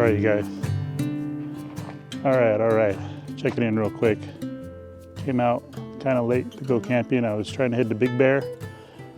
right, you guys. All right. Checking in real quick. Came out kind of late to go camping. I was trying to hit the Big Bear.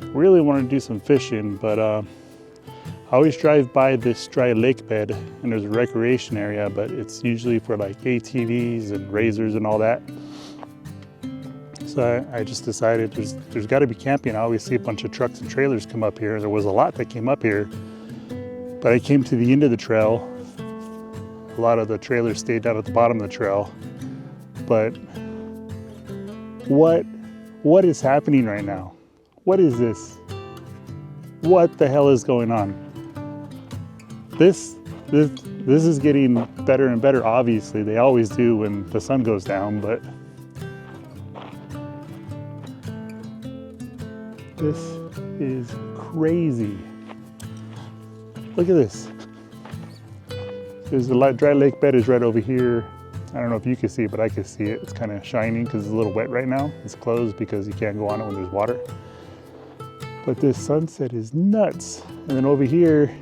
Really wanted to do some fishing, but I always drive by this dry lake bed, and there's a recreation area, but it's usually for like ATVs and razors and all that. So I just decided there's got to be camping. I always see a bunch of trucks and trailers come up here. There was a lot that came up here, but I came to the end of the trail. A lot of the trailers stayed down at the bottom of the trail. But what is happening right now? What is this? What the hell is going on? This is getting better and better, obviously. They always do when the sun goes down, but this is crazy. Look at this. There's the dry lake bed is right over here. I don't know if you can see it, but I can see it. It's kind of shining because it's a little wet right now. It's closed because you can't go on it when there's water. But this sunset is nuts. And then over here,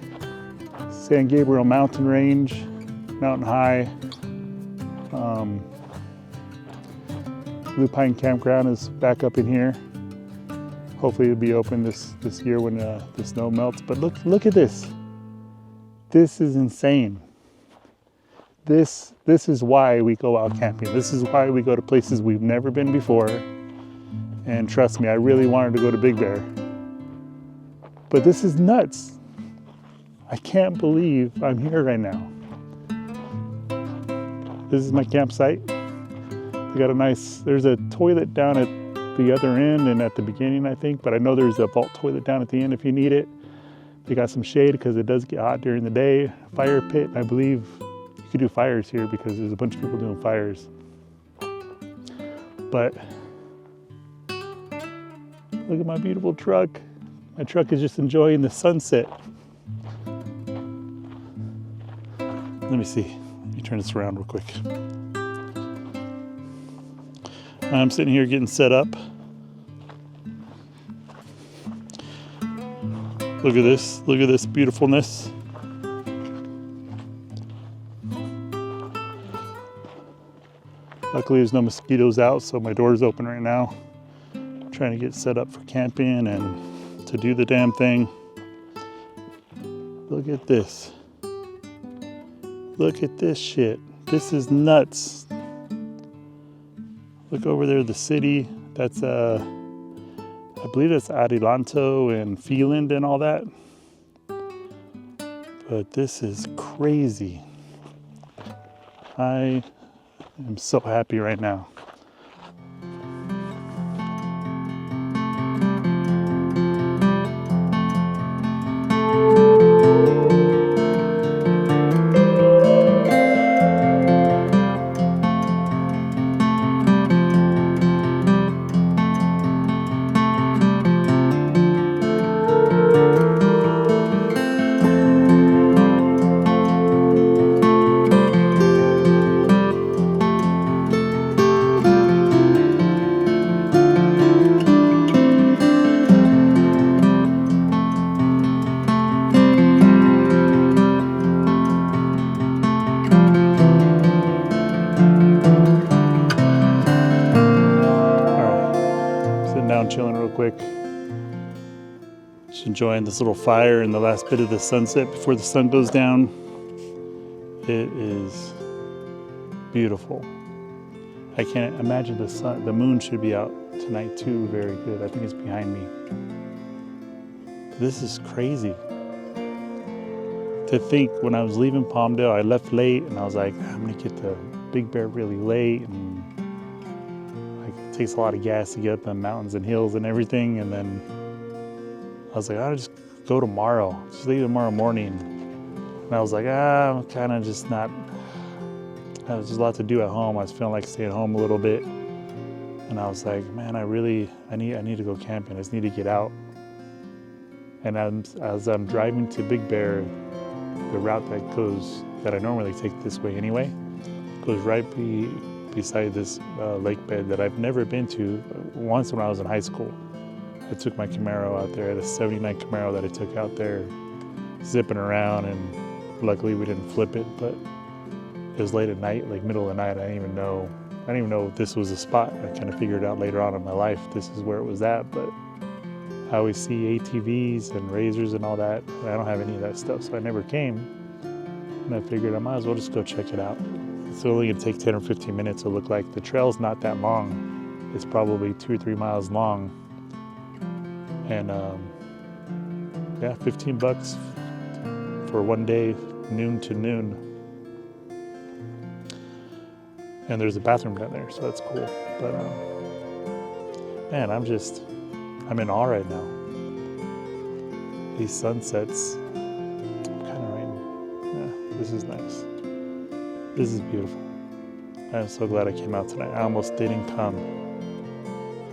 San Gabriel mountain range, mountain high. Blue Pine Campground is back up in here. Hopefully it'll be open this year when the snow melts. But look at this. This is insane. This is why we go out camping. This is why we go to places we've never been before. And trust me, I really wanted to go to Big Bear. But this is nuts. I can't believe I'm here right now. This is my campsite. They got there's a toilet down at the other end and at the beginning, I think, but I know there's a vault toilet down at the end if you need it. They got some shade because it does get hot during the day. Fire pit, I believe you could do fires here because there's a bunch of people doing fires. But look at my beautiful truck. My truck is just enjoying the sunset. Let me see. Let me turn this around real quick. I'm sitting here getting set up. Look at this. Look at this beautifulness. Luckily there's no mosquitoes out, so my door's open right now. I'm trying to get set up for camping and to do the damn thing. Look at this. Look at this shit. This is nuts. Look over there, the city. That's I believe that's Adelanto and Feeland and all that. But this is crazy. I am so happy right now. Chilling real quick, just enjoying this little fire and the last bit of the sunset before the sun goes down. It is beautiful. I can't imagine the moon should be out tonight too. Very good. I think it's behind me. This is crazy to think. When I was leaving Palmdale, I left late and I was like, I'm gonna get to Big Bear really late, and it takes a lot of gas to get up the mountains and hills and everything. And then I was like, I'll just go tomorrow. Just leave tomorrow morning. And I was like, I'm kind of just not. There's a lot to do at home. I was feeling like staying home a little bit. And I was like, man, I need to go camping. I just need to get out. And as I'm driving to Big Bear, the route that I normally take this way anyway, goes right beside this lake bed that I've never been to. Once when I was in high school, I took my Camaro out there. I had a '79 Camaro that I took out there, zipping around, and Luckily we didn't flip it, but it was late at night, like middle of the night. I didn't even know this was a spot. I kind of figured out later on in my life this is where it was at, but I always see ATVs and razors and all that. I don't have any of that stuff, so I never came. And I figured I might as well just go check it out. It's only gonna take 10 or 15 minutes. It'll look like the trail's not that long. It's probably 2 or 3 miles long. And yeah, $15 for one day, noon to noon. And there's a bathroom down there, so that's cool. But man, I'm in awe right now. These sunsets, kind of rain. Yeah, this is nice. This is beautiful. I'm so glad I came out tonight. I almost didn't come.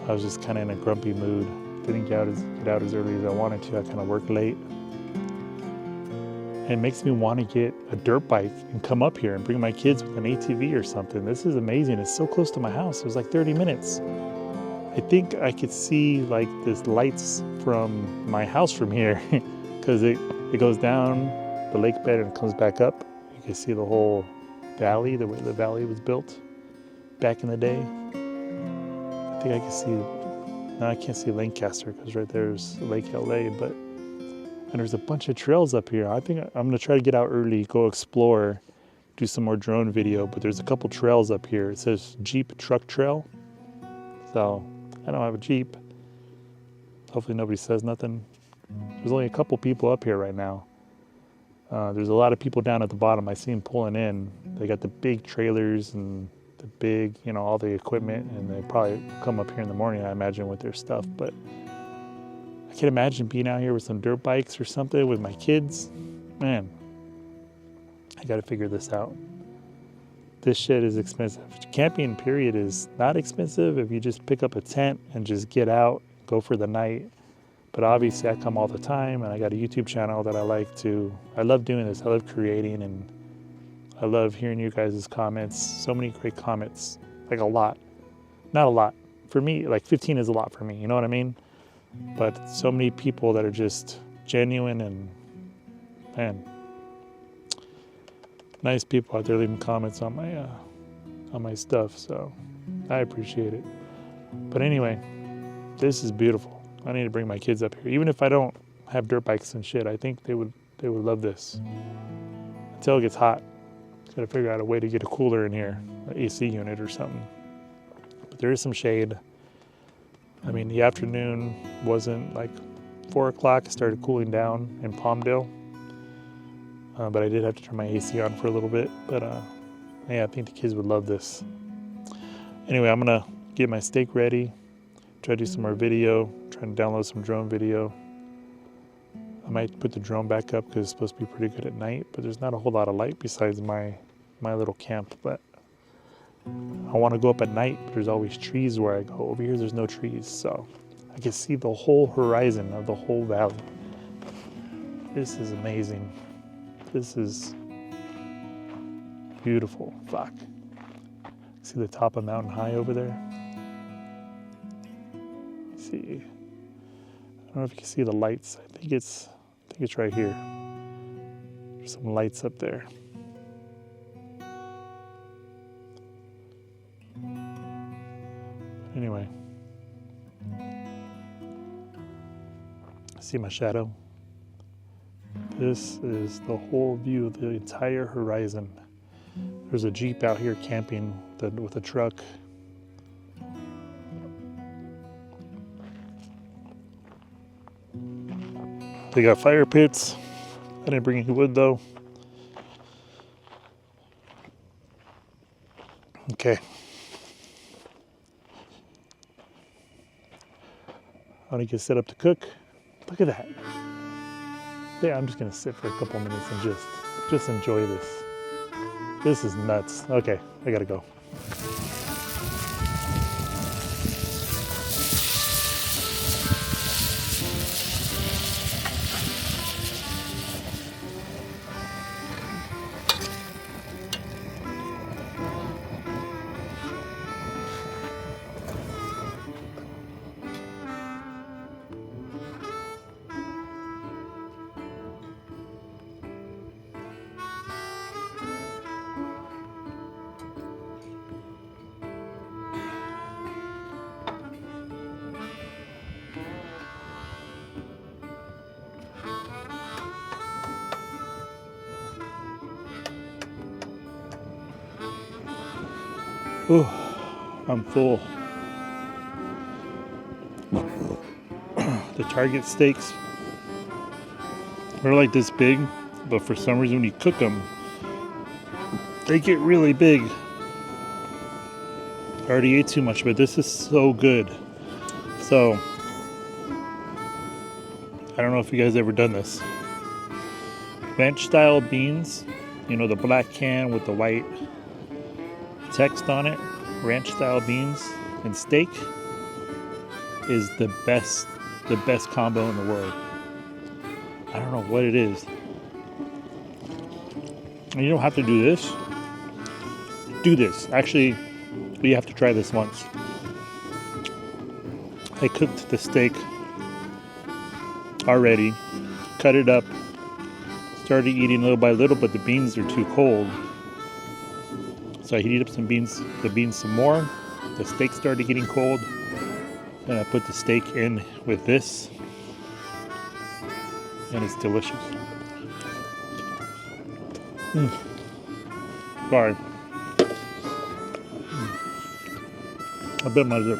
I was just kind of in a grumpy mood. Didn't get out as early as I wanted to. I kind of worked late. And it makes me want to get a dirt bike and come up here and bring my kids with an ATV or something. This is amazing. It's so close to my house. It was like 30 minutes. I think I could see like this lights from my house from here because it goes down the lake bed and comes back up. You can see the whole valley, the way the valley was built back in the day. I think I can see, no, I can't see Lancaster because right there's Lake LA, but and there's a bunch of trails up here. I think I'm gonna try to get out early, go explore, do some more drone video, but there's a couple trails up here. It says Jeep Truck Trail. So I don't have a Jeep. Hopefully nobody says nothing. There's only a couple people up here right now. There's a lot of people down at the bottom. I see them pulling in. They got the big trailers and the big, all the equipment, and they probably come up here in the morning, I imagine, with their stuff. But I can imagine being out here with some dirt bikes or something with my kids. Man, I got to figure this out. This shit is expensive. Camping, period, is not expensive if you just pick up a tent and just get out, go for the night. But obviously I come all the time, and I got a YouTube channel that I love doing this. I love creating, and I love hearing you guys' comments. So many great comments, like a lot. Not a lot. For me, like 15 is a lot for me, you know what I mean? But so many people that are just genuine and, man, nice people out there leaving comments on my stuff, so I appreciate it. But anyway, this is beautiful. I need to bring my kids up here. Even if I don't have dirt bikes and shit, I think they would love this. Until it gets hot. Gotta figure out a way to get a cooler in here, an AC unit or something. But there is some shade. I mean, the afternoon wasn't like 4 o'clock. It started cooling down in Palmdale. But I did have to turn my AC on for a little bit. But yeah, I think the kids would love this. Anyway, I'm gonna get my steak ready, try to do some more video, trying to download some drone video. I might put the drone back up because it's supposed to be pretty good at night, but there's not a whole lot of light besides my little camp. But I want to go up at night, but there's always trees where I go. Over here, there's no trees, so I can see the whole horizon of the whole valley. This is amazing. This is beautiful. Fuck. See the top of Mountain High over there? Let's see. I don't know if you can see the lights. I think it's right here. There's some lights up there. Anyway, see my shadow? This is the whole view of the entire horizon. There's a Jeep out here camping with a truck. They got fire pits. I didn't bring any wood though. Okay. I want to get set up to cook. Look at that. Yeah, I'm just gonna sit for a couple minutes and just enjoy this. This is nuts. Okay, I gotta go. Ooh, I'm full. The Target steaks are like this big, but for some reason when you cook them, they get really big. I already ate too much, but this is so good. So, I don't know if you guys ever done this. Ranch style beans, you know, the black can with the white text on it. Ranch style beans and steak is the best combo in the world. I don't know what it is. And you don't have to do this. Do this. Actually, you have to try this once. I cooked the steak already, cut it up, started eating little by little, but the beans are too cold. So I heated up the beans some more. The steak started getting cold. Then I put the steak in with this, and it's delicious. Sorry. I bit my lip.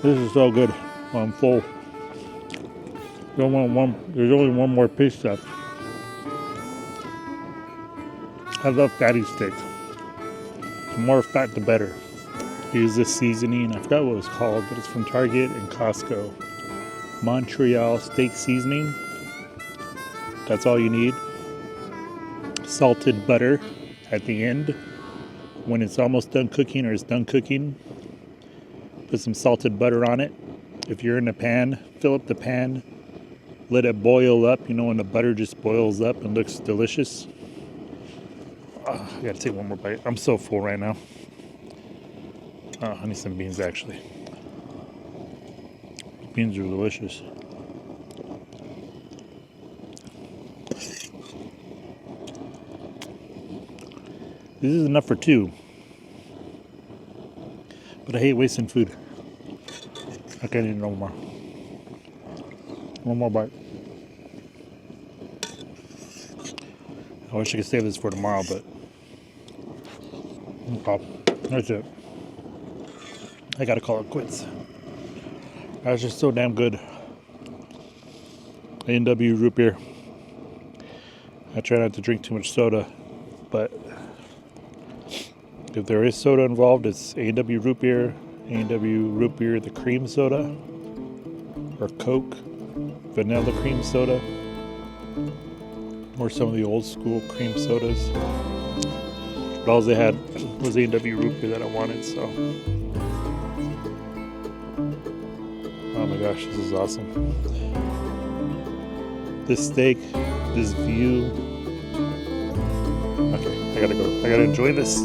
This is so good. I'm full. There's only one more piece left. I love fatty steak. The more fat, the better. Use this seasoning. I forgot what it was called, but it's from Target and Costco. Montreal steak seasoning. That's all you need. Salted butter at the end. When it's almost done cooking or it's done cooking, put some salted butter on it. If you're in a pan, fill up the pan. Let it boil up. You know when the butter just boils up and looks delicious. I gotta take one more bite. I'm so full right now. I need some beans actually. Beans are delicious. This is enough for two. But I hate wasting food. I can't eat no more. One more bite. I wish I could save this for tomorrow, but okay, that's it. I gotta call it quits. That was just so damn good. A&W root beer. I try not to drink too much soda, but if there is soda involved, it's A&W root beer, A&W root beer, the cream soda, or Coke, vanilla cream soda, or some of the old school cream sodas. But all they had was A&W root beer that I wanted, so. Oh my gosh, this is awesome. This steak, this view. Okay, I gotta go. I gotta enjoy this.